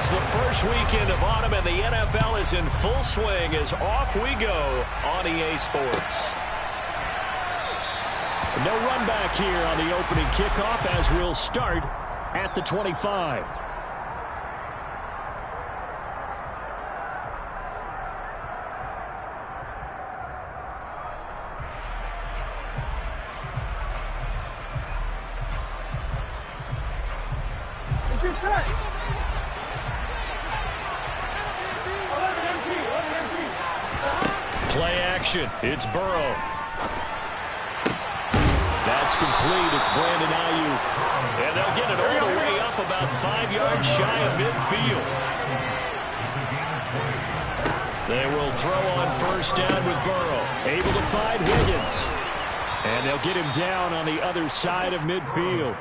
It's the first weekend of autumn, and the NFL is in full swing as off we go on EA Sports. No run back here on the opening kickoff as we'll start at the 25. Play action. It's Burrow. That's complete. It's Brandon Ayuk. And they'll get it all the way up about 5 yards shy of midfield. They will throw on first down with Burrow. Able to find Higgins. And they'll get him down on the other side of midfield.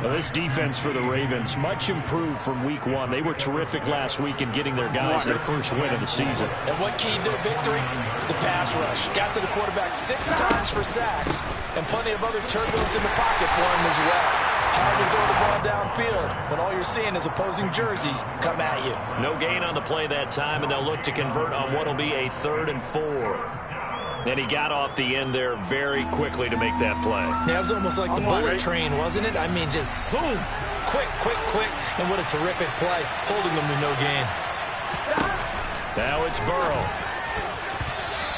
Well, this defense for the Ravens, much improved from week one. They were terrific last week in getting their guys their first win of the season. And what keyed their victory? The pass rush. Got to the quarterback 6 times for sacks, and plenty of other turbulence in the pocket for him as well. Hard to throw the ball downfield when all you're seeing is opposing jerseys come at you. No gain on the play that time, and they'll look to convert on what will be a 3rd and 4. And he got off the end there very quickly to make that play. Yeah, it was almost like the bullet train, wasn't it? I mean, just zoom. Quick, quick, quick. And what a terrific play, holding them to no gain. Now it's Burrow.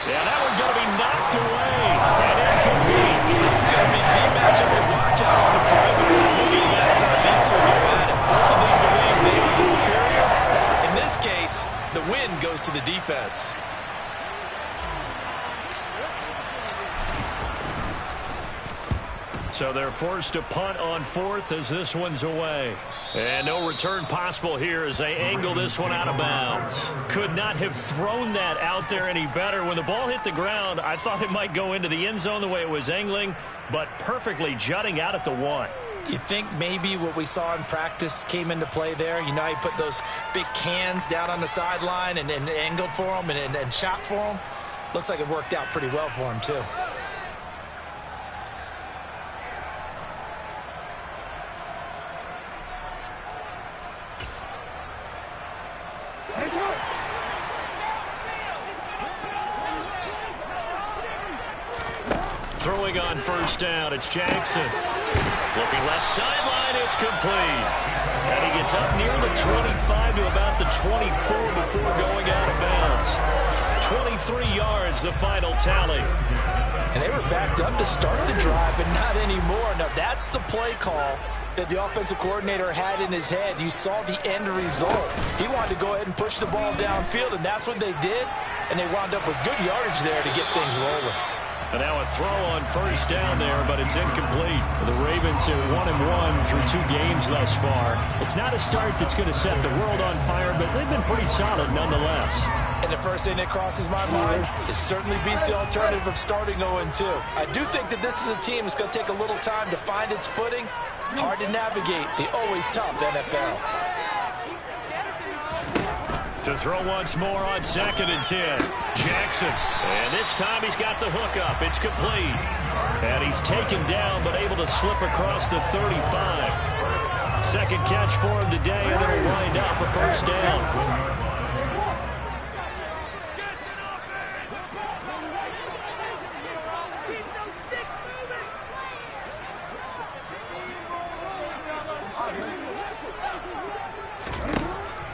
Yeah, that one's going to be knocked away. And incomplete. This is going to be the matchup to watch out on the perimeter. It will be the last time these two go at it. Both of them believe they are the superior. In this case, the win goes to the defense. So they're forced to punt on 4th as this one's away. And no return possible here as they angle this one out of bounds. Could not have thrown that out there any better. When the ball hit the ground, I thought it might go into the end zone the way it was angling, but perfectly jutting out at the 1. You think maybe what we saw in practice came into play there? You know how you put those big cans down on the sideline and angled for them and shot for them? Looks like it worked out pretty well for him, too. Throwing on first down, it's Jackson. Looking left sideline, it's complete. And he gets up near the 25 to about the 24 before going out of bounds. 23 yards, the final tally. And they were backed up to start the drive, but not anymore. Now, that's the play call that the offensive coordinator had in his head. You saw the end result. He wanted to go ahead and push the ball downfield, and that's what they did. And they wound up with good yardage there to get things rolling. And now a throw on first down there, but it's incomplete. The Ravens are 1-1 through 2 games thus far. It's not a start that's going to set the world on fire, but they've been pretty solid nonetheless. And the first thing that crosses my mind, it certainly beats the alternative of starting 0-2. I do think that this is a team that's going to take a little time to find its footing. Hard to navigate the always tough NFL. To throw once more on 2nd and 10. Jackson. And this time he's got the hook up. It's complete. And he's taken down but able to slip across the 35. Second catch for him today, and it'll wind up a first down.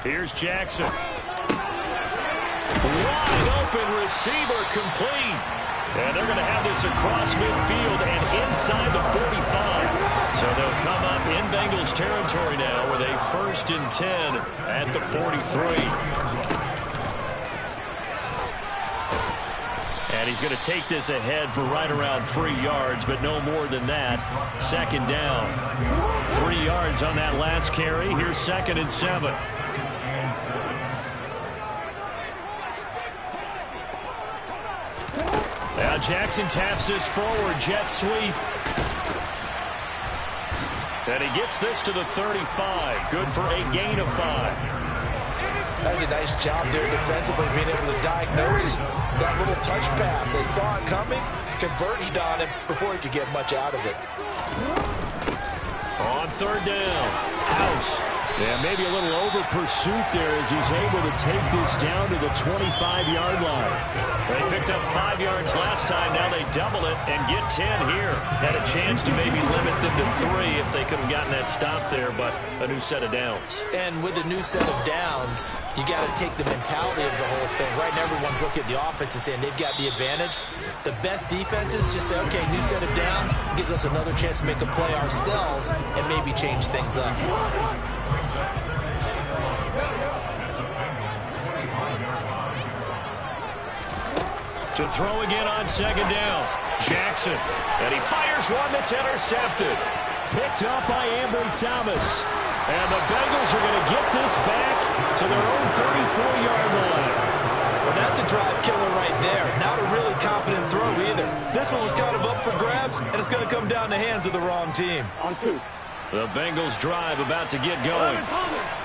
Here's Jackson. Wide open receiver complete. And they're going to have this across midfield and inside the 45. So they'll come up in Bengals territory now with a 1st and 10 at the 43. And he's going to take this ahead for right around 3 yards, but no more than that. 2nd down. 3 yards on that last carry. Here's 2nd and 7. Now Jackson taps this forward, jet sweep. And he gets this to the 35. Good for a gain of 5. That's a nice job there defensively, being able to diagnose that little touch pass. They saw it coming, converged on him before he could get much out of it. On 3rd down, House Yeah, maybe a little over pursuit there as he's able to take this down to the 25-yard line. They picked up 5 yards last time. Now they double it and get 10 here. Had a chance to maybe limit them to 3 if they could have gotten that stop there, but a new set of downs. And with a new set of downs, you got to take the mentality of the whole thing. Right now, everyone's looking at the offense and saying they've got the advantage. The best defenses just say, okay, new set of downs gives us another chance to make a play ourselves and maybe change things up. To throw again on second down. Jackson. And he fires one that's intercepted. Picked up by Ambry Thomas. And the Bengals are going to get this back to their own 34-yard line. Well, that's a drive killer right there. Not a really confident throw either. This one was kind of up for grabs, and it's going to come down the hands of the wrong team. On 2. The Bengals drive about to get going.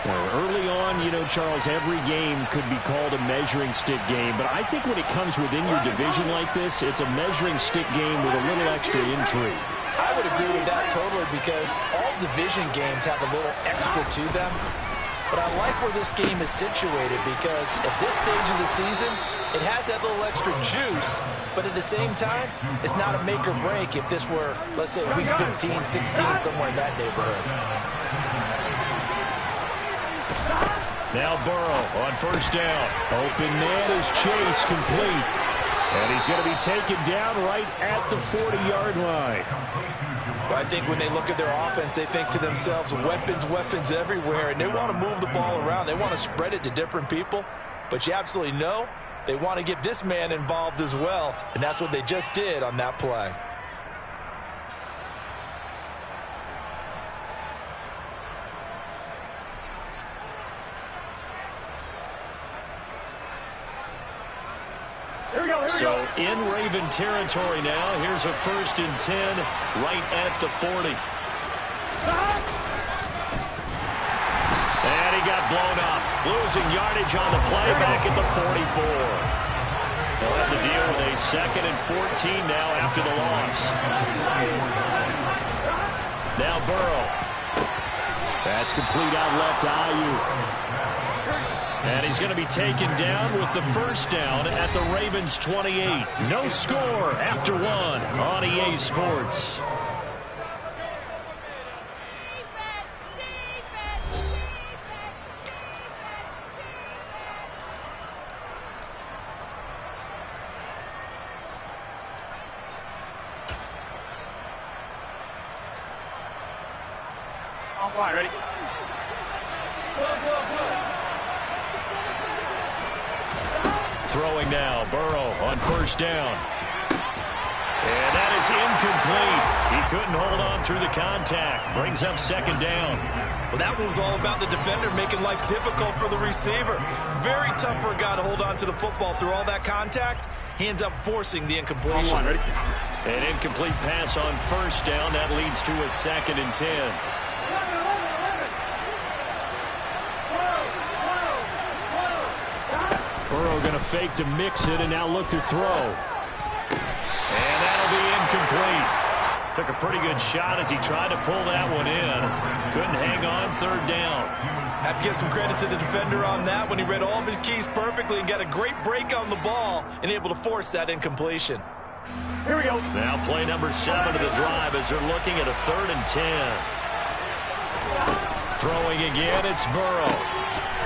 Early on, you know, Charles, every game could be called a measuring stick game. But I think when it comes within your division like this, it's a measuring stick game with a little extra intrigue. I would agree with that totally because all division games have a little extra to them. But I like where this game is situated because at this stage of the season, it has that little extra juice, but at the same time, it's not a make or break if this were, let's say, week 15, 16, somewhere in that neighborhood. Now Burrow on first down. Open man is Chase, complete. And he's going to be taken down right at the 40-yard line. But I think when they look at their offense, they think to themselves, weapons, weapons everywhere, and they want to move the ball around. They want to spread it to different people. But you absolutely know they want to get this man involved as well, and that's what they just did on that play. So in Raven territory now. Here's a 1st and 10 right at the 40. And he got blown up. Losing yardage on the play back at the 44. They'll have to deal with a 2nd and 14 now after the loss. Now Burrow. That's complete out left to Ayuk. And he's going to be taken down with the first down at the Ravens 28. No score after 1 on EA Sports. On fire, ready? Throwing now, Burrow on first down. And that is incomplete. He couldn't hold on through the contact. Brings up 2nd down. Well, that one was all about the defender making life difficult for the receiver. Very tough for a guy to hold on to the football through all that contact. He ends up forcing the incompletion. Ready? An incomplete pass on first down. That leads to a 2nd and 10. Burrow going to fake to mix it and now look to throw. And that'll be incomplete. Took a pretty good shot as he tried to pull that one in. Couldn't hang on 3rd down. Have to give some credit to the defender on that when he read all of his keys perfectly and got a great break on the ball and able to force that incompletion. Here we go. Now play number 7 of the drive as they're looking at a 3rd and 10. Throwing again, it's Burrow.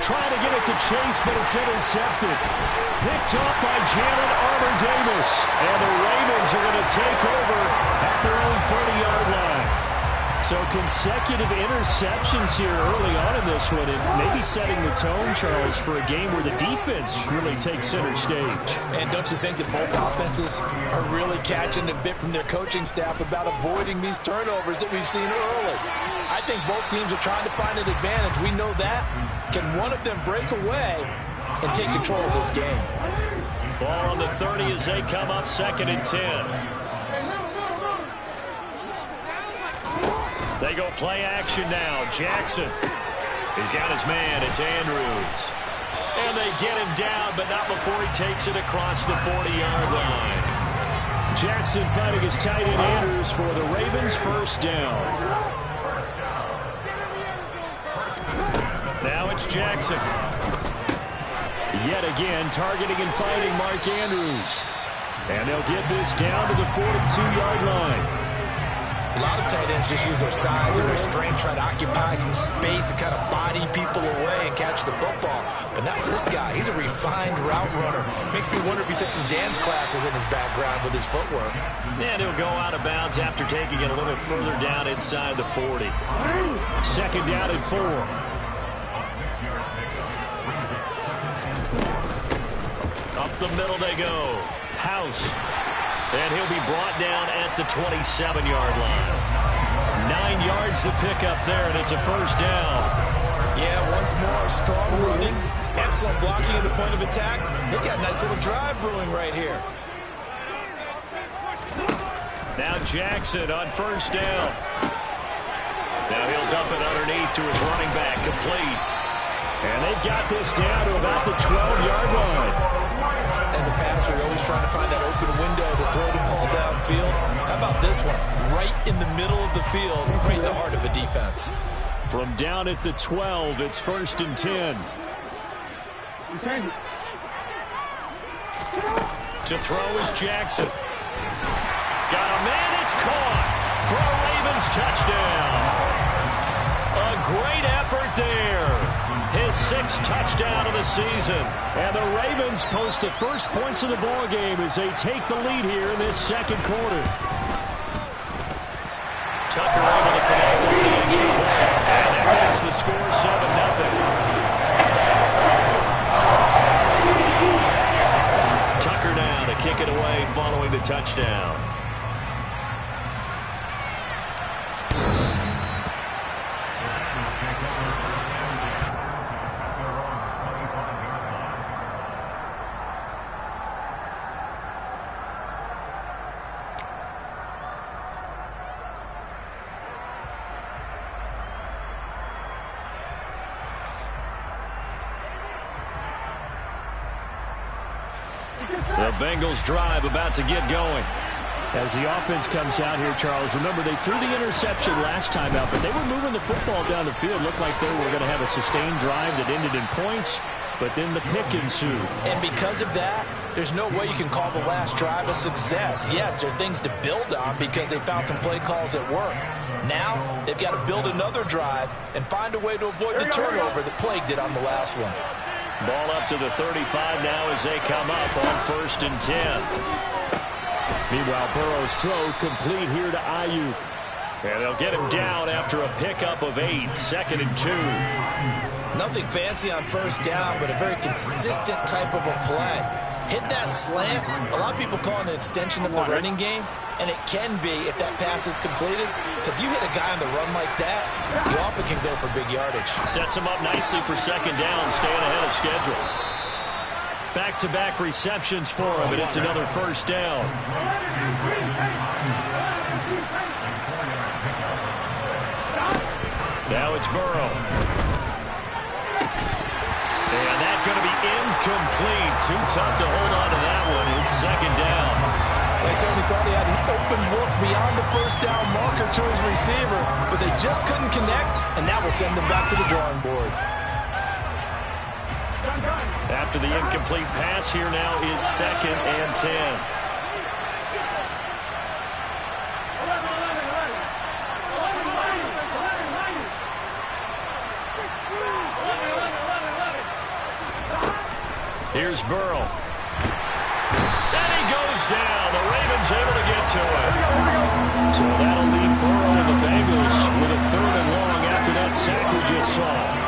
Trying to get it to Chase, but it's intercepted. Picked up by Jalen Armour-Davis. And the Ravens are going to take over at their own 30-yard line. So consecutive interceptions here early on in this one, and maybe setting the tone, Charles, for a game where the defense really takes center stage. And don't you think that both offenses are really catching a bit from their coaching staff about avoiding these turnovers that we've seen early? I think both teams are trying to find an advantage. We know that. Can one of them break away and take control of this game? Ball on the 30 as they come up 2nd and 10. They go play action now. Jackson. He's got his man. It's Andrews. And they get him down, but not before he takes it across the 40-yard line. Jackson fighting his tight end Andrews for the Ravens' first down. Now it's Jackson. Yet again, targeting and fighting Mark Andrews. And they'll get this down to the 42-yard line. A lot of tight ends just use their size and their strength, try to occupy some space and kind of body people away and catch the football. But not this guy. He's a refined route runner. Makes me wonder if he took some dance classes in his background with his footwork. And he'll go out of bounds after taking it a little further down inside the 40. Second down and 4. Up the middle they go. House. And he'll be brought down at the 27-yard line. 9 yards to pick up there, and it's a first down. Yeah, once more, strong running, excellent blocking at the point of attack. Look at a nice little drive brewing right here. Now Jackson on first down. Now he'll dump it underneath to his running back, complete. And they've got this down to about the 12-yard line. As a passer, you're always trying to find that open window to throw the ball downfield. How about this one? Right in the middle of the field, right in the heart of the defense. From down at the 12, it's 1st and 10. To throw is Jackson. Got a man, it's caught for a Ravens touchdown. A great effort there. His 6th touchdown of the season. And the Ravens post the first points of the ball game as they take the lead here in this second quarter. Tucker able to connect on the extra point. And that makes the score 7-0. Tucker now to kick it away following the touchdown. The Bengals drive about to get going. As the offense comes out here, Charles, remember they threw the interception last time out, but they were moving the football down the field. Looked like they were going to have a sustained drive that ended in points, but then the pick ensued. And because of that, there's no way you can call the last drive a success. Yes, there are things to build on because they found some play calls that work. Now, they've got to build another drive and find a way to avoid the turnover that plagued it on the last one. Ball up to the 35 now as they come up on 1st and 10. Meanwhile, Burrow's throw complete here to Ayuk. And they'll get him down after a pickup of 8, 2nd and 2. Nothing fancy on first down, but a very consistent type of a play. Hit that slant. A lot of people call it an extension of the running game, and it can be if that pass is completed, because you hit a guy on the run like that, you often can go for big yardage. Sets him up nicely for second down, staying ahead of schedule. Back-to-back receptions for him, and it's another first down. Now it's Burrow. And that's going to be incomplete. Too tough to hold on to that one. It's second down. They certainly thought he had an open look beyond the first down marker to his receiver, but they just couldn't connect, and that will send them back to the drawing board. After the incomplete pass, here now is 2nd and 10. Here's Burrow. And he goes down. The Ravens able to get to it. So that'll leave Burrow and the Bengals with a 3rd and long after that sack we just saw.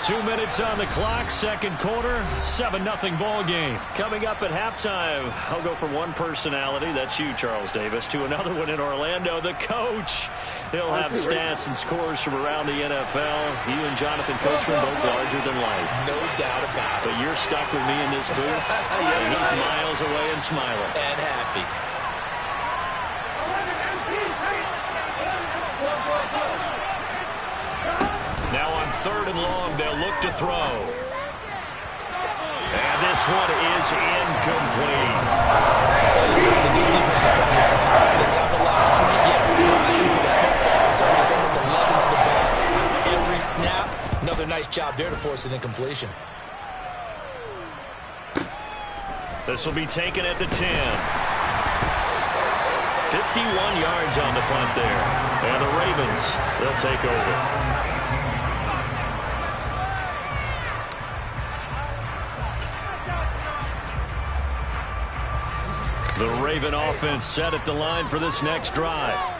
2 minutes on the clock, second quarter, 7-0 ball game. Coming up at halftime, I'll go from one personality, that's you, Charles Davis, to another one in Orlando, the coach. He'll have stats and scores from around the NFL. You and Jonathan Coachman both larger than life. No doubt about it. But you're stuck with me in this booth, yes, and he's miles away and smiling. And happy. Now on 3rd and long, they'll look to throw. And this one is incomplete. I tell you, this defense is playing with some confidence job there to force an incompletion. This will be taken at the 10. 51 yards on the punt there. And the Ravens, they'll take over. The Raven offense set at the line for this next drive.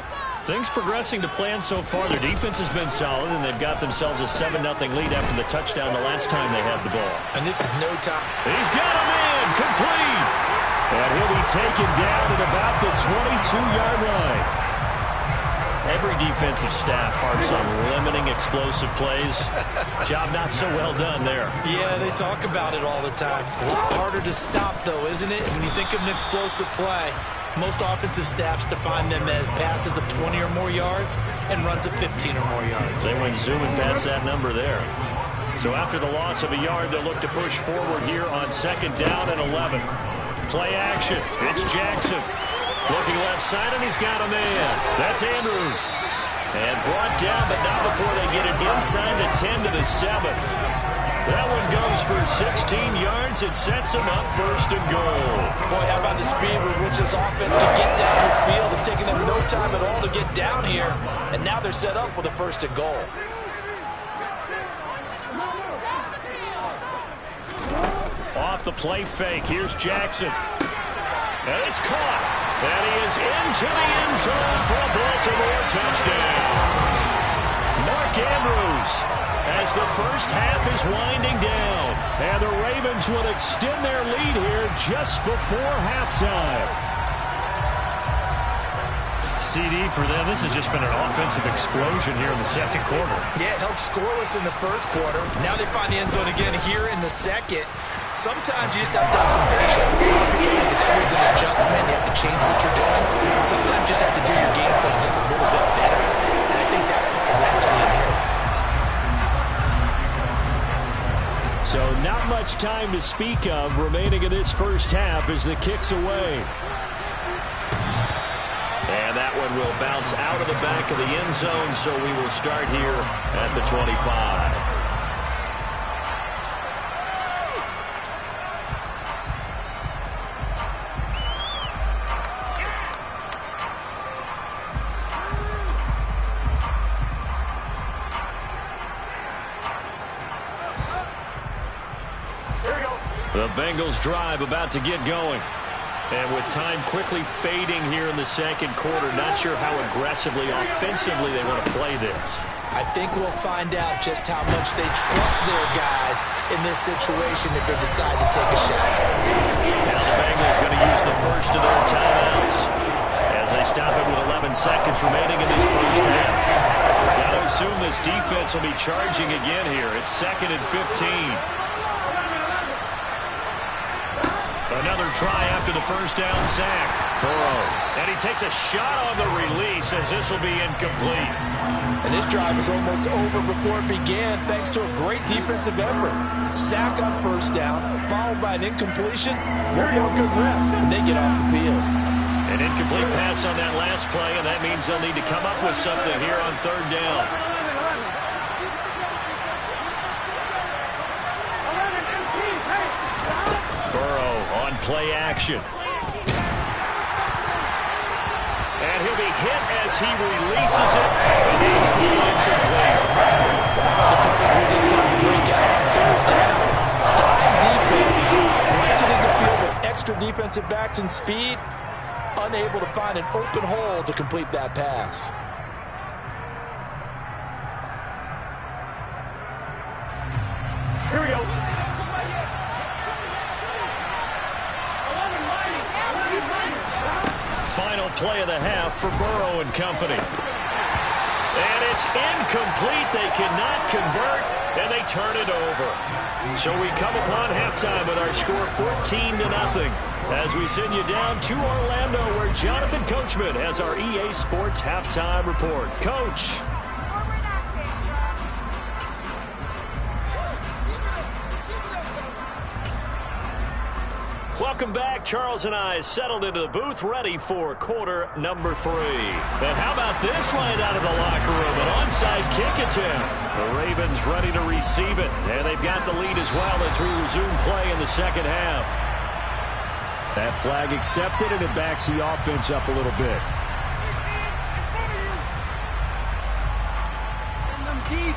Things progressing to plan so far. Their defense has been solid, and they've got themselves a 7-0 lead after the touchdown the last time they had the ball. And this is no time. He's got a man, complete. And he'll be taken down at about the 22-yard line. Every defensive staff harps on limiting explosive plays. Job not so well done there. Yeah, they talk about it all the time. A lot harder to stop, though, isn't it? When you think of an explosive play, most offensive staffs define them as passes of 20 or more yards and runs of 15 or more yards. They went zooming past that number there. So after the loss of a yard, they'll look to push forward here on 2nd down and 11. Play action. It's Jackson. Looking left side, and he's got a man. That's Andrews. And brought down, but not before they get it inside the 10 to the 7. That one goes for 16 yards. It sets them up 1st and goal. Boy, how about the speed with which this offense can get down the field? It's taken them no time at all to get down here. And now they're set up with a 1st and goal. Off the play fake. Here's Jackson. And it's caught. And he is into the end zone for a Baltimore touchdown. Mark Andrews, as the first half is winding down. And the Ravens will extend their lead here just before halftime. CD for them. This has just been an offensive explosion here in the 2nd quarter. Yeah, held scoreless in the 1st quarter. Now they find the end zone again here in the 2nd. Sometimes you just have to have some patience. A lot of people think it's always an adjustment. You have to change what you're doing. Sometimes you just have to do your game plan just a little bit better. And I think that's part of what we're seeing here. So not much time to speak of remaining in this first half as the kick's away. And that one will bounce out of the back of the end zone, so we will start here at the 25. The Bengals drive about to get going. And with time quickly fading here in the 2nd quarter, not sure how aggressively, offensively they want to play this. I think we'll find out just how much they trust their guys in this situation if they decide to take a shot. Now the Bengals going to use the first of their timeouts as they stop it with 11 seconds remaining in this first half. Got to assume this defense will be charging again here. It's 2nd and 15. Another try after the first down sack. Burrow. And he takes a shot on the release as this will be incomplete. And this drive was almost over before it began thanks to a great defensive effort. Sack on 1st down, followed by an incompletion. Very good rep, and they get off the field. An incomplete pass on that last play, and that means they'll need to come up with something here on 3rd down. Play action. And he'll be hit as he releases it. And incomplete. The coverage will decide to break out on 3rd down. Dime defense. Blanketing the field with extra defensive backs and speed. Unable to find an open hole to complete that pass. Here we go. Final play of the half for Burrow and company. And it's incomplete. They cannot convert, and they turn it over. So we come upon halftime with our score 14-0 as we send you down to Orlando, where Jonathan Coachman has our EA Sports halftime report. Coach. Welcome back. Charles and I settled into the booth, ready for quarter number 3. And how about this right out of the locker room? An onside kick attempt. The Ravens ready to receive it. And they've got the lead as well as we resume play in the second half. That flag accepted, and it backs the offense up a little bit. Deep.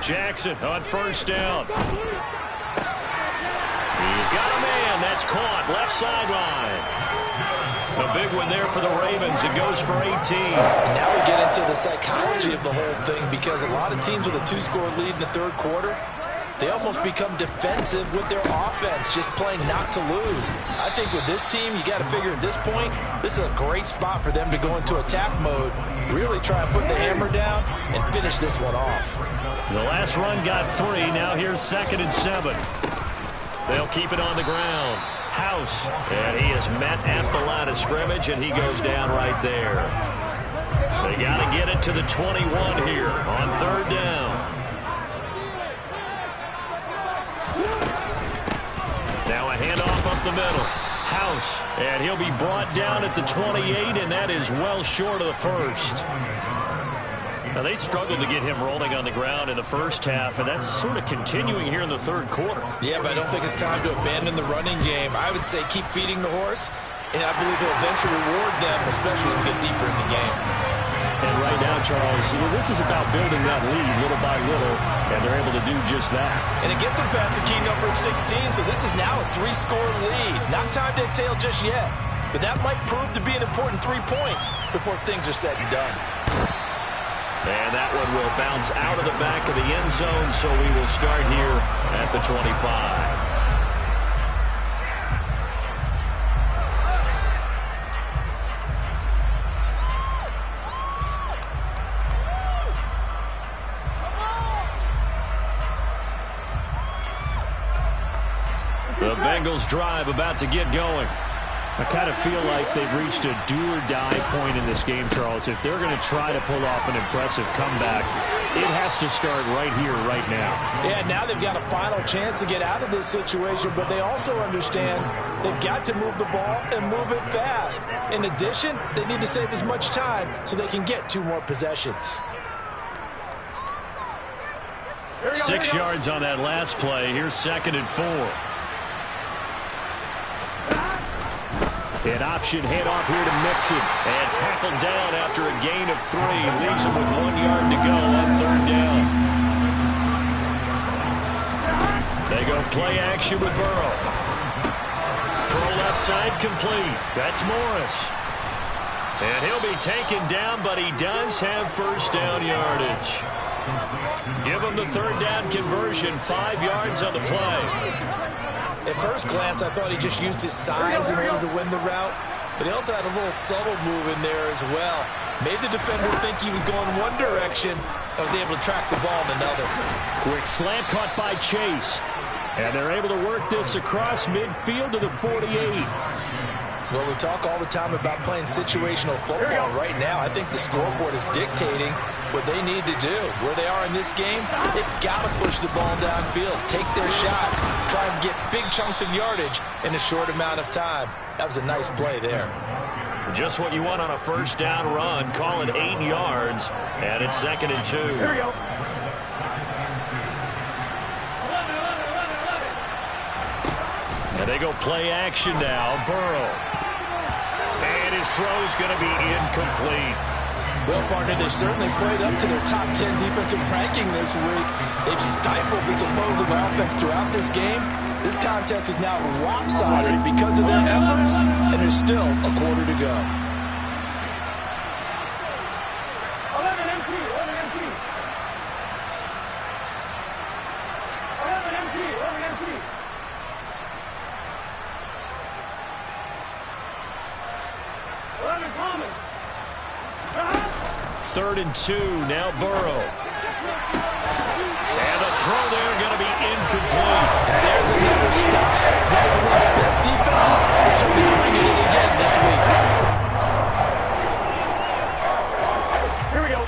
Jackson on first down. He's got a man. That's caught. Left sideline. A big one there for the Ravens. It goes for 18. And now we get into the psychology of the whole thing, because a lot of teams with a 2-score lead in the third quarter, they almost become defensive with their offense, just playing not to lose. I think with this team, you got to figure at this point, this is a great spot for them to go into attack mode, really try and put the hammer down and finish this one off. The last run got 3. Now here's 2nd and 7. They'll keep it on the ground. House, and he is met at the line of scrimmage, and he goes down right there. They got to get it to the 21 here on 3rd down. Now a handoff up the middle. House, and he'll be brought down at the 28, and that is well short of the first. Now, they struggled to get him rolling on the ground in the first half, and that's sort of continuing here in the third quarter. Yeah, but I don't think it's time to abandon the running game. I would say keep feeding the horse, and I believe he'll eventually reward them, especially as we get deeper in the game. And right now, Charles, this is about building that lead little by little, and they're able to do just that. And it gets them past the key number of 16, so this is now a 3-score lead. Not time to exhale just yet, but that might prove to be an important 3 points before things are said and done. And that one will bounce out of the back of the end zone, so we will start here at the 25. The Bengals drive about to get going. I kind of feel like they've reached a do-or-die point in this game, Charles. If they're going to try to pull off an impressive comeback, it has to start right here, right now. Yeah, now they've got a final chance to get out of this situation, but they also understand they've got to move the ball and move it fast. In addition, they need to save as much time so they can get 2 more possessions. 6 yards on that last play. Here's 2nd and 4. An option handoff here to Mixon, and tackled down after a gain of 3. Leaves him with 1 yard to go on 3rd down. They go play action with Burrow. Throw left side complete. That's Morris. And he'll be taken down, but he does have first down yardage. Give him the 3rd down conversion, 5 yards on the play. At first glance, I thought he just used his size in order to win the route, but he also had a little subtle move in there as well. Made the defender think he was going one direction and was able to track the ball in another. Quick slant caught by Chase. And they're able to work this across midfield to the 48. Well, we talk all the time about playing situational football. Right now, I think the scoreboard is dictating what they need to do. Where they are in this game, they've got to push the ball downfield, take their shots, try and get big chunks of yardage in a short amount of time. That was a nice play there. Just what you want on a first down run. Call it 8 yards, and it's 2nd and 2. Here we go. And they go play action now. Burrow. And his throw's going to be incomplete. Well, partner, they've certainly played up to their top 10 defensive ranking this week. They've stifled this opposing offense throughout this game. This contest is now lopsided because of their efforts, and there's still a quarter to go. 11 empty, 11 empty. 11 empty, 11 empty. 3rd and 2. Now Burrow. And the throw there going to be incomplete. And there's another stop. One of the league's best defenses is certainly bringing it again this week. Here we go.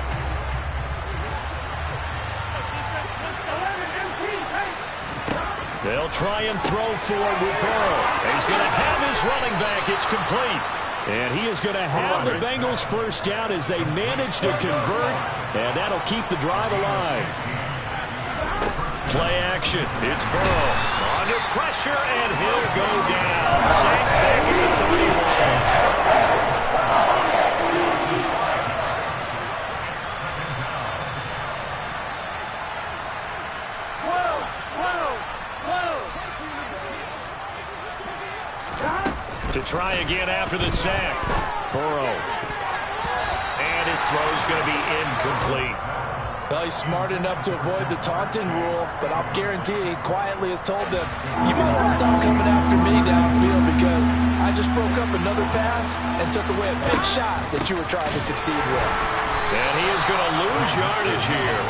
They'll try and throw for it with Burrow. He's going to have his running back. It's complete. And he is going to have the Bengals first down as they manage to convert. And that'll keep the drive alive. Play action. It's Burrow. Under pressure, and he'll go down. Sacked back at the 31. To try again after the sack. Burrow. And his throw's going to be incomplete. Well, he's smart enough to avoid the taunting rule, but I'll guarantee he quietly has told them, you might want to stop coming after me downfield because I just broke up another pass and took away a big shot that you were trying to succeed with. And he is going to lose yardage here.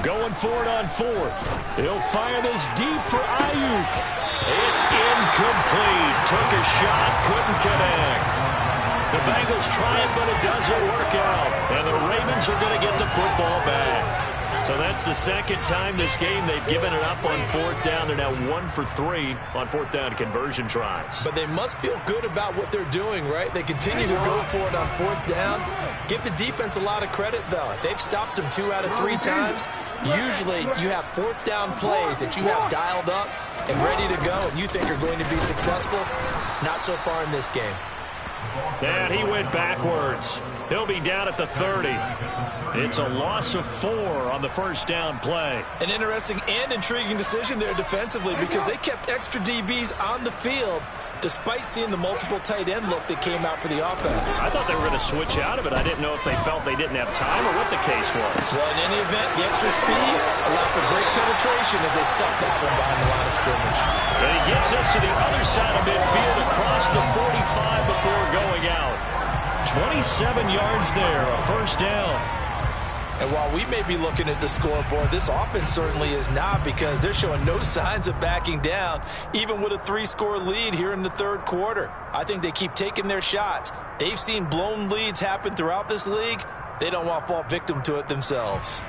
Going for it on 4th. He'll fire this deep for Ayuk. It's incomplete. Took a shot, couldn't connect. The Bengals try it, but it doesn't work out. And the Ravens are going to get the football back. So that's the second time this game they've given it up on 4th down. They're now 1 for 3 on 4th down conversion tries. But they must feel good about what they're doing, right? They continue to go for it on 4th down. Give the defense a lot of credit, though. They've stopped them 2 out of 3 times. Usually you have 4th down plays that you have dialed up and ready to go and you think are going to be successful. Not so far in this game. And he went backwards. He'll be down at the 30. It's a loss of 4 on the first down play. An interesting and intriguing decision there defensively because they kept extra DBs on the field despite seeing the multiple tight end look that came out for the offense. I thought they were going to switch out of it. I didn't know if they felt they didn't have time or what the case was. Well, in any event, the extra speed allowed for great penetration as they stuffed that one behind the line of scrimmage. And he gets us to the other side of midfield across the 45 before going out. 27 yards there, a first down. And while we may be looking at the scoreboard, this offense certainly is not because they're showing no signs of backing down, even with a 3-score lead here in the 3rd quarter. I think they keep taking their shots. They've seen blown leads happen throughout this league. They don't want to fall victim to it themselves.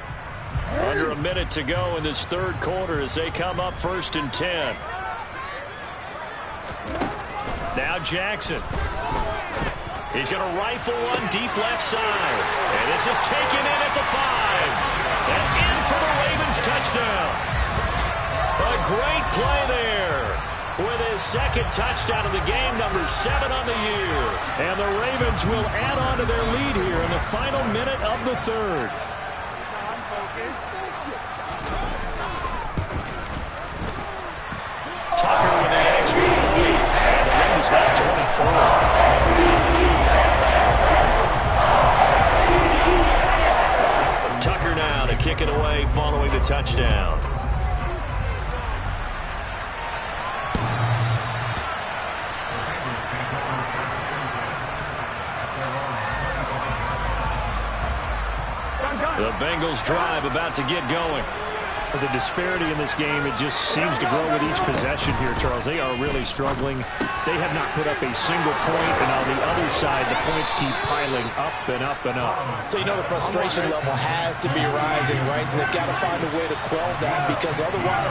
Under a minute to go in this 3rd quarter as they come up 1st and 10. Now Jackson. He's going to rifle one deep left side. And this is taken in at the 5. And in for the Ravens touchdown. A great play there. With his 2nd touchdown of the game, number 7 on the year. And the Ravens will add on to their lead here in the final minute of the 3rd. Tucker with the extra point. And the lead is now 24. Tucker now to kick it away following the touchdown. The Bengals drive about to get going. The disparity in this game, it just seems to grow with each possession here, Charles. They are really struggling. They have not put up a single point, and on the other side, the points keep piling up and up and up. So you know the frustration level has to be rising, right? So they've got to find a way to quell that because otherwise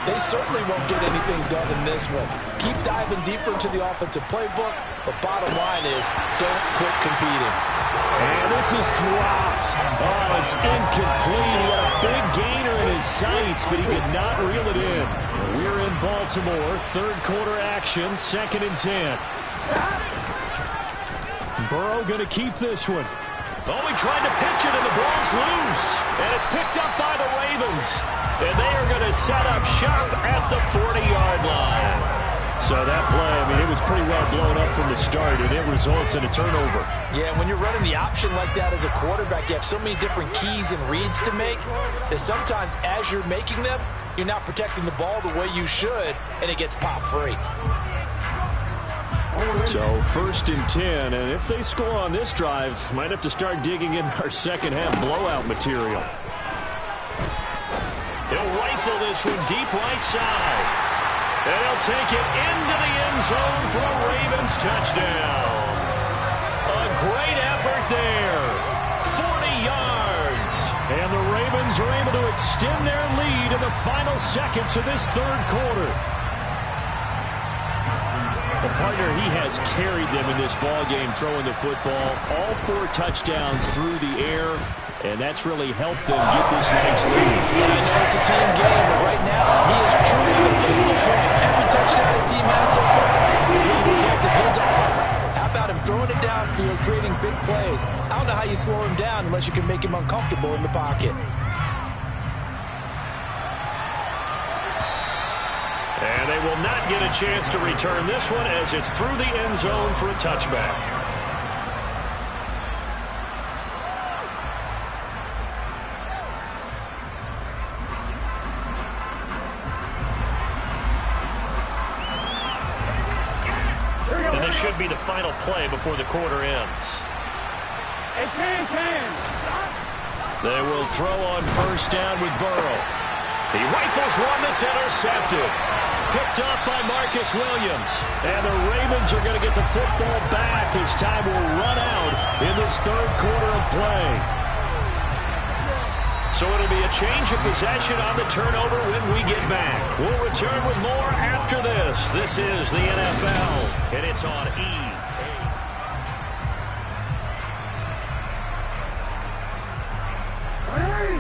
they certainly won't get anything done in this one. Keep diving deeper into the offensive playbook, but bottom line is don't quit competing. And this is dropped. Oh, it's incomplete. He had a big gainer in his sights, but he could not reel it in. We're in Baltimore. 3rd quarter action, 2nd and 10. Burrow going to keep this one. Oh, he tried to pitch it, and the ball's loose. And it's picked up by the Ravens. And they are going to set up shop at the 40-yard line. So that play, I mean, it was pretty well blown up from the start, and it results in a turnover. Yeah, when you're running the option like that as a quarterback, you have so many different keys and reads to make that sometimes as you're making them, you're not protecting the ball the way you should, and it gets popped free. So 1st and 10, and if they score on this drive, might have to start digging in our second half blowout material. He'll rifle this one deep right side. And he'll take it into the end zone for a Ravens touchdown. A great effort there. 40 yards. And the Ravens are able to extend their lead in the final seconds of this third quarter. The partner, he has carried them in this ball game, throwing the football. All 4 touchdowns through the air, and that's really helped them get this nice lead. Yeah, I know it's a team game, but right now, he is truly the focal point. Every touchdown his team has so far has been a result of his arm. How about him throwing it downfield, creating big plays? I don't know how you slow him down unless you can make him uncomfortable in the pocket. And they will not get a chance to return this one as it's through the end zone for a touchback. And this should be the final play before the quarter ends. They will throw on 1st down with Burrow. He rifles one that's intercepted. Picked off by Marcus Williams. And the Ravens are going to get the football back as time will run out in this third quarter of play. So it'll be a change of possession on the turnover when we get back. We'll return with more after this. This is the NFL, and it's on EA.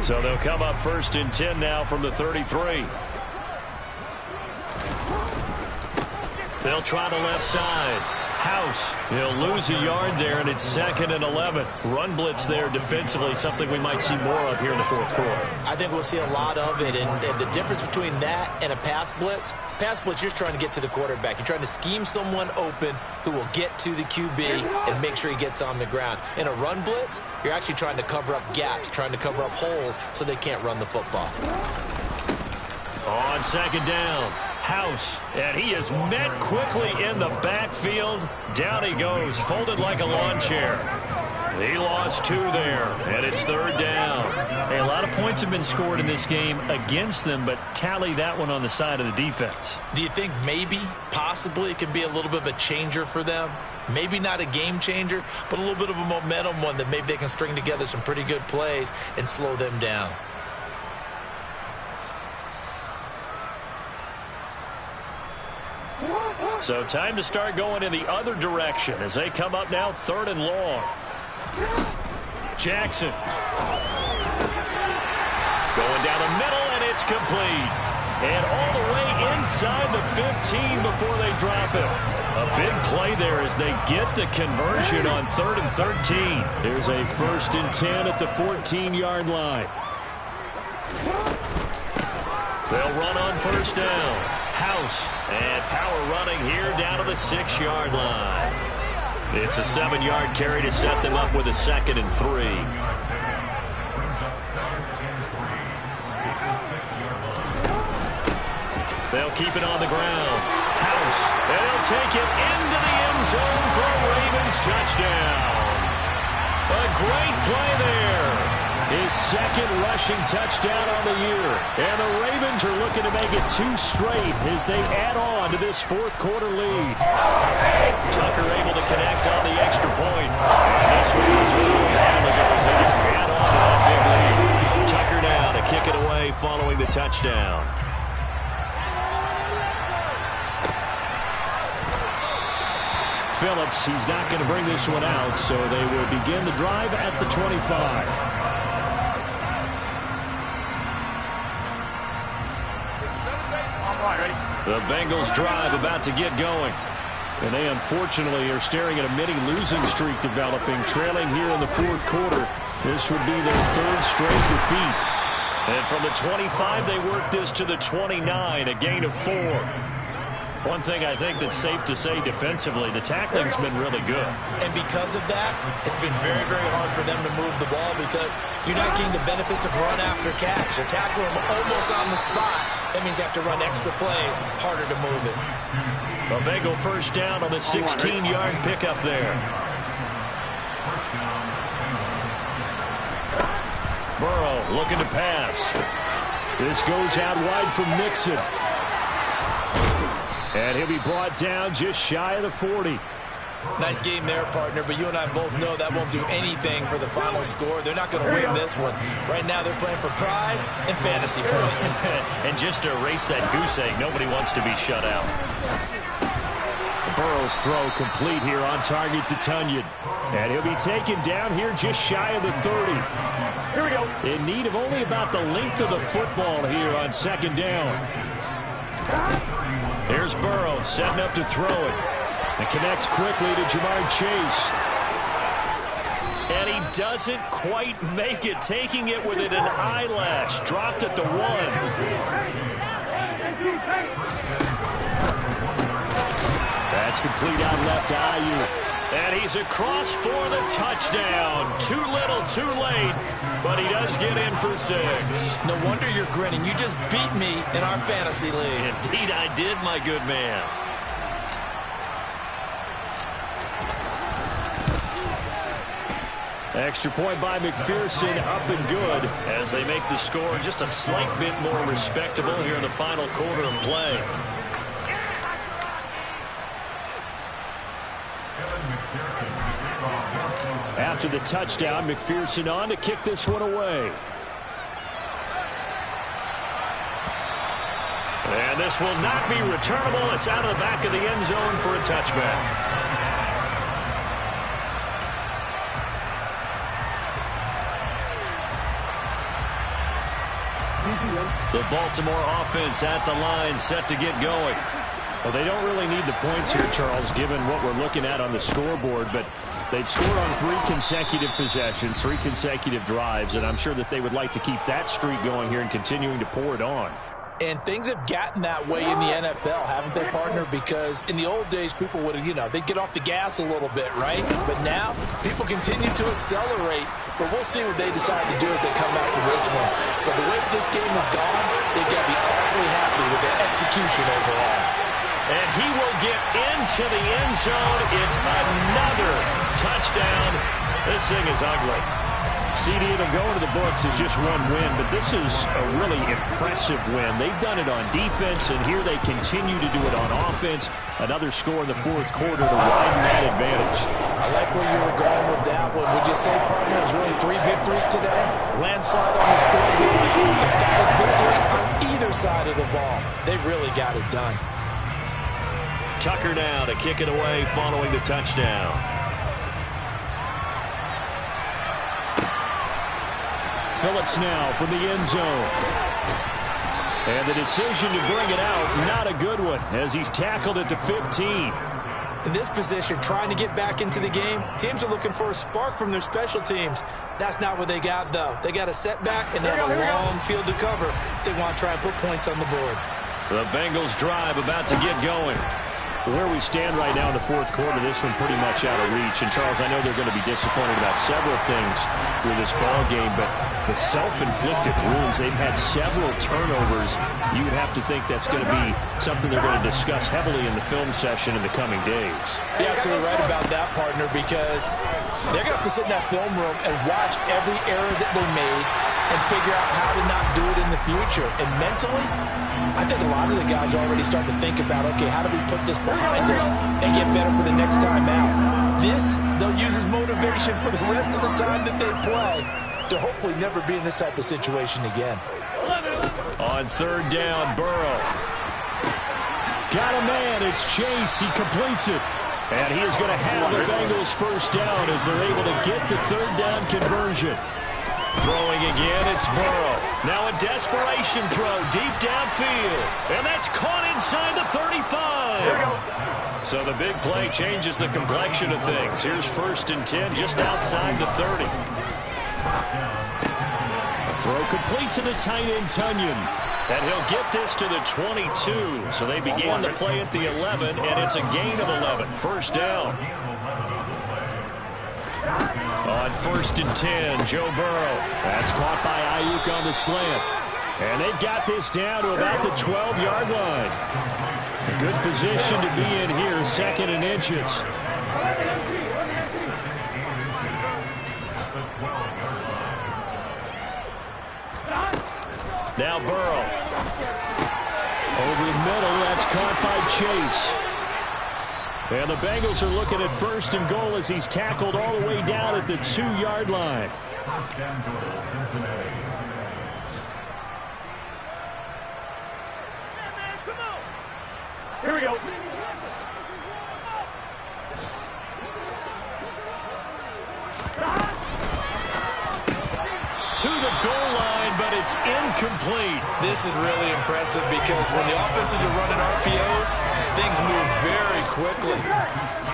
So they'll come up 1st and 10 now from the 33. They'll try the left side. House. He'll lose a yard there, and it's 2nd and 11. Run blitz there defensively, something we might see more of here in the fourth quarter. I think we'll see a lot of it, and the difference between that and a pass blitz, you're just trying to get to the quarterback. You're trying to scheme someone open who will get to the QB and make sure he gets on the ground. In a run blitz, you're actually trying to cover up gaps, trying to cover up holes so they can't run the football. On 2nd down. House, and he is met quickly in the backfield. Down he goes, folded like a lawn chair. He lost 2 there, and it's 3rd down. Hey, a lot of points have been scored in this game against them, but tally that one on the side of the defense. Do you think maybe, possibly, it can be a little bit of a changer for them? Maybe not a game changer, but a little bit of a momentum one that maybe they can string together some pretty good plays and slow them down. So time to start going in the other direction as they come up now 3rd and long. Jackson. Going down the middle, and it's complete. And all the way inside the 15 before they drop it. A big play there as they get the conversion on 3rd and 13. There's a 1st and 10 at the 14-yard line. They'll run on 1st down. House, and power running here down to the 6-yard line. It's a 7-yard carry to set them up with a 2nd and 3. They'll keep it on the ground. House, and he'll take it into the end zone for a Ravens touchdown. A great play there. His 2nd rushing touchdown on the year. And the Ravens are looking to make it 2 straight as they add on to this fourth quarter lead. Tucker able to connect on the extra point. And this one is badly goes. They just add on to that big lead. Tucker now to kick it away following the touchdown. Phillips, he's not going to bring this one out, so they will begin the drive at the 25. The Bengals drive about to get going. And they unfortunately are staring at a mini-losing streak developing, trailing here in the fourth quarter. This would be their 3rd straight defeat. And from the 25, they work this to the 29, a gain of 4. One thing I think that's safe to say defensively, the tackling's been really good. And because of that, it's been very, very hard for them to move the ball because you're not getting the benefits of run after catch. They're tackling them almost on the spot. That means you have to run extra plays, harder to move it. A Bengal first down on the 16-yard pickup there. Burrow looking to pass. This goes out wide for Mixon. And he'll be brought down just shy of the 40. Nice game there, partner, but you and I both know that won't do anything for the final score. They're not going to win this one. Right now they're playing for pride and fantasy points. And just to erase that goose egg, nobody wants to be shut out. Burrow's throw complete here on target to Tunyon. And he'll be taken down here just shy of the 30. Here we go. In need of only about the length of the football here on second down. Here's Burrow setting up to throw it. And connects quickly to Jamar Chase. And he doesn't quite make it, taking it within an eyelash. Dropped at the 1. That's complete out left to Ayuk. And he's across for the touchdown. Too little, too late. But he does get in for 6. No wonder you're grinning. You just beat me in our fantasy league. Indeed I did, my good man. Extra point by McPherson, up and good. As they make the score just a slight bit more respectable here in the final quarter of play. After the touchdown, McPherson on to kick this one away. And this will not be returnable. It's out of the back of the end zone for a touchback. The Baltimore offense at the line, set to get going. Well, they don't really need the points here, Charles, given what we're looking at on the scoreboard, but they've scored on 3 consecutive possessions, 3 consecutive drives, and I'm sure that they would like to keep that streak going here and continuing to pour it on. And things have gotten that way in the NFL, haven't they, partner? Because in the old days, people would have, they'd get off the gas a little bit, right? But now, people continue to accelerate. But we'll see what they decide to do as they come back to this one. But the way this game has gone, they've got to be awfully happy with their execution overall. And he will get into the end zone. It's another touchdown. This thing is ugly. CD, it'll go into the books as just one win, but this is a really impressive win. They've done it on defense, and here they continue to do it on offense. Another score in the 4th quarter to widen that advantage. I like where you were going with that one. Would you say, partner, it was really 3 victories today? Landslide on the scoreboard, emphatic victory on either side of the ball. They really got it done. Tucker now to kick it away following the touchdown. Phillips now from the end zone. And the decision to bring it out, not a good one, as he's tackled at the 15. In this position, trying to get back into the game, teams are looking for a spark from their special teams. That's not what they got, though. They got a setback, and they have a long field to cover if they want to try and put points on the board. The Bengals drive about to get going. Where we stand right now in the 4th quarter, this one pretty much out of reach. And, Charles, I know they're going to be disappointed about several things with this ball game, but the self-inflicted wounds, they've had several turnovers. You would have to think that's going to be something they're going to discuss heavily in the film session in the coming days. You're absolutely right about that, partner, because they're going to have to sit in that film room and watch every error that they made and figure out how to not do it in the future. And mentally, I think a lot of the guys are already starting to think about, okay, how do we put this behind us and get better for the next time out? This, they'll use as motivation for the rest of the time that they play to hopefully never be in this type of situation again. On 3rd down, Burrow. Got a man, it's Chase, he completes it. And he is going to have the Bengals first down as they're able to get the 3rd down conversion. Throwing again, it's Burrow. Now a desperation throw deep downfield. And that's caught inside the 35. So the big play changes the complexion of things. Here's 1st and 10 just outside the 30. Throw complete to the tight end, Tunyon. And he'll get this to the 22. So they began the play at the 11, and it's a gain of 11. First down. On 1st and 10, Joe Burrow. That's caught by Ayuk on the slant. And they've got this down to about the 12-yard line. A good position to be in here, 2nd and inches. Now Burrow. Over the middle, that's caught by Chase. And the Bengals are looking at 1st and goal as he's tackled all the way down at the 2-yard line. Here we go. To the goal line, but it's incomplete. This is really impressive because when the offenses are running RPOs, things move very quickly.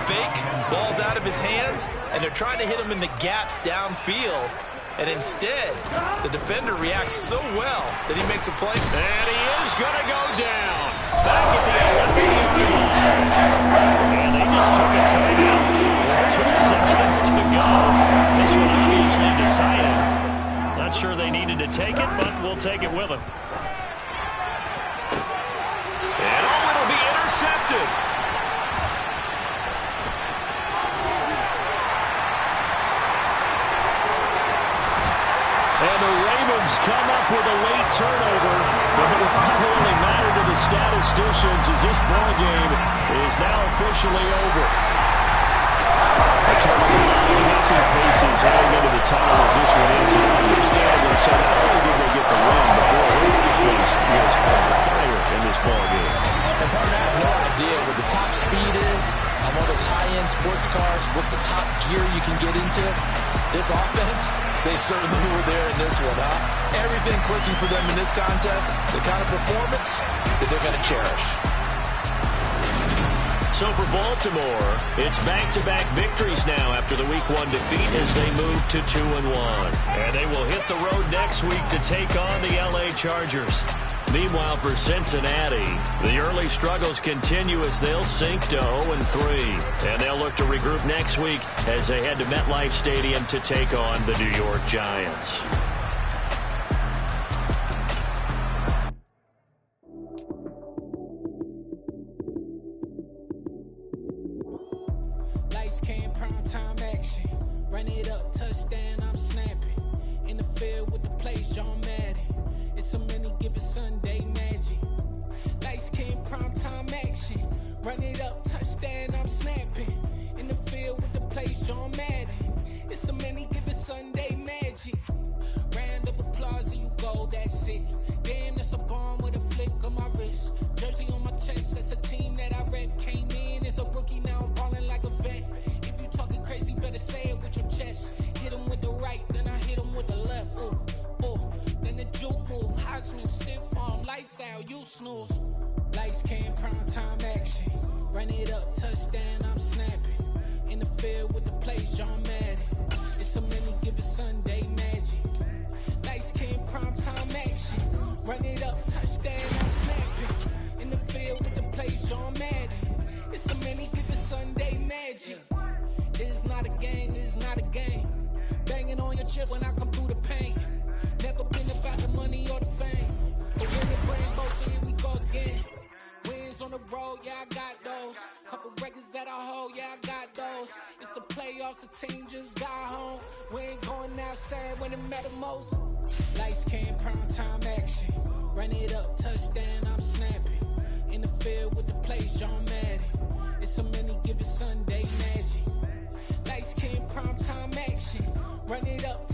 Fake, ball's out of his hands, and they're trying to hit him in the gaps downfield. And instead, the defender reacts so well that he makes a play. And he is going to go down. Back at the 11-yard line. And they just took a timeout with 2 seconds to go. This one obviously decided. Not sure they needed to take it, but we'll take it with them. And it'll be intercepted. And the Ravens come up with a late turnover, but it will probably only matter to the statisticians as this ball game is now officially over. I told you a lot of happy faces heading into the tunnel as this one ends. Understandably so, not only did they get the win, but boy, their defense was on fire in this ball game. And partner, I have no idea what the top speed is on one of those high-end sports cars. What's the top gear you can get into? This offense, they certainly were there in this one, huh? Everything clicking for them in this contest, the kind of performance that they're going to cherish. So for Baltimore, it's back-to-back victories now after the Week 1 defeat as they move to 2-1. And they will hit the road next week to take on the LA Chargers. Meanwhile, for Cincinnati, the early struggles continue as they'll sink to 0-3. And they'll look to regroup next week as they head to MetLife Stadium to take on the New York Giants. Lights came, prime time action. Run it up, touchdown, I'm snapping. In the field with the plays, John Madden. It's a many given Sunday magic. Lights came, prime time action. Run it up, touchdown, I'm snapping. In the field with the plays, John Madden. It's a many given Sunday magic. Round of applause and you go, that's it. Damn, that's a bomb with a flick on my wrist. Jersey on my chest, that's a team that I rep. Came in as a rookie, now I'm balling like a vet. If you talking crazy, better say it with your chest. Hit him with the right, then I hit him with the left. Ooh, ooh. Then the juke move, Heisman, stiff arm, lights out, you snooze. Lights came, prime time action. Run it up, touchdown, I'm snapping. In the field with the plays, John Madden. It's a many given Sunday magic. Lights came, prime time action. Run it up, touchdown, I'm snapping. In the field with the plays, John Madden. It's a many given Sunday magic. It is not a game, it is not a game. Banging on your chest when I come through the pain. Never been about the money or the fame. But when it bring both, so here we go again. Wins on the road, yeah, I got those. Couple records that I hold, yeah, I got those. It's the playoffs, the team just got home. We ain't going outside when it matter most. Lights came, prime time action. Run it up, touchdown, I'm snapping. In the field with the plays, John Madden. It's a many given Sunday magic. Lights came, prime time action. Run it up,